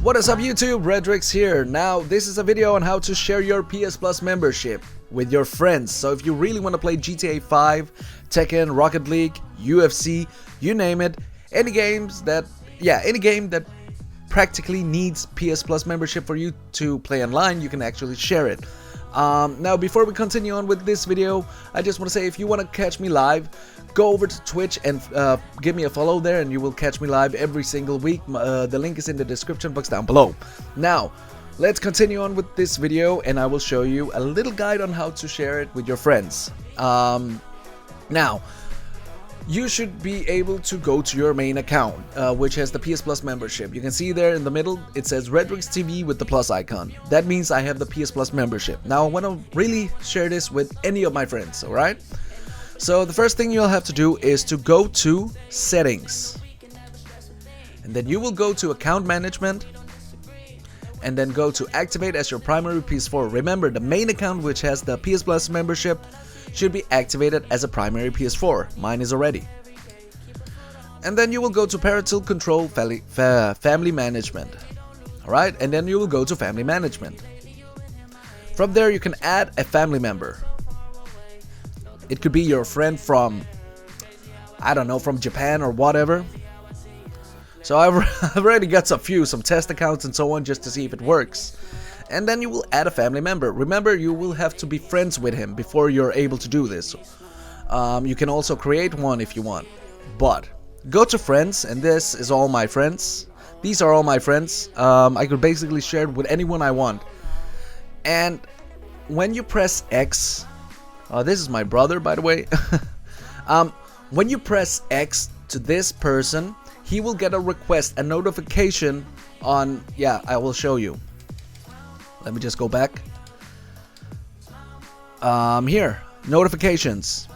What is up YouTube, Redrix here. Now this is a video on how to share your PS Plus membership with your friends. So if you really want to play GTA 5, Tekken, Rocket League, UFC, you name it, any game that practically needs PS Plus membership for you to play online, you can actually share it. Now before we continue on with this video, I just want to say if you want to catch me live, go over to Twitch and give me a follow there and you will catch me live every single week. The link is in the description box down below. Now let's continue on with this video and I will show you a little guide on how to share it with your friends. Now you should be able to go to your main account, which has the PS Plus membership. You can see there in the middle it says Redrix TV with the plus icon. That means I have the PS Plus membership. Now I want to really share this with any of my friends, alright? So the first thing you'll have to do is to go to settings, and then you will go to account management and then go to activate as your primary PS4. Remember, the main account which has the PS Plus membership should be activated as a primary PS4. Mine is already. And then you will go to Parental Control Family Management. Alright, and then you will go to Family Management. From there you can add a family member. It could be your friend from, I don't know, from Japan or whatever. So I've already got some test accounts and so on just to see if it works. And then you will add a family member. Remember, you will have to be friends with him before you're able to do this. You can also create one if you want. But go to friends, and this is all my friends. These are all my friends. I could basically share it with anyone I want. And when you press X, this is my brother, by the way. When you press X to this person, he will get a request, a notification on, I will show you. Let me just go back. Here, notifications.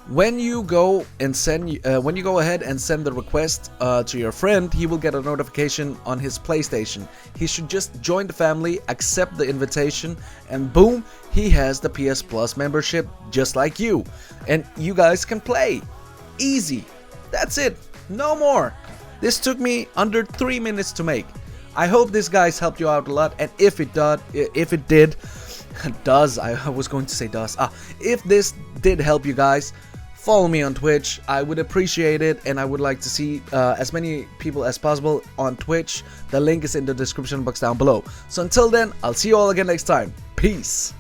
When you go and when you go ahead and send the request to your friend, he will get a notification on his PlayStation. He should just join the family, accept the invitation, and boom, he has the PS Plus membership just like you. And you guys can play. Easy. That's it. No more. This took me under 3 minutes to make. I hope this guys helped you out a lot, and if it did, I was going to say does. If this did help you guys, follow me on Twitch. I would appreciate it, and I would like to see as many people as possible on Twitch. The link is in the description box down below. So until then, I'll see you all again next time. Peace.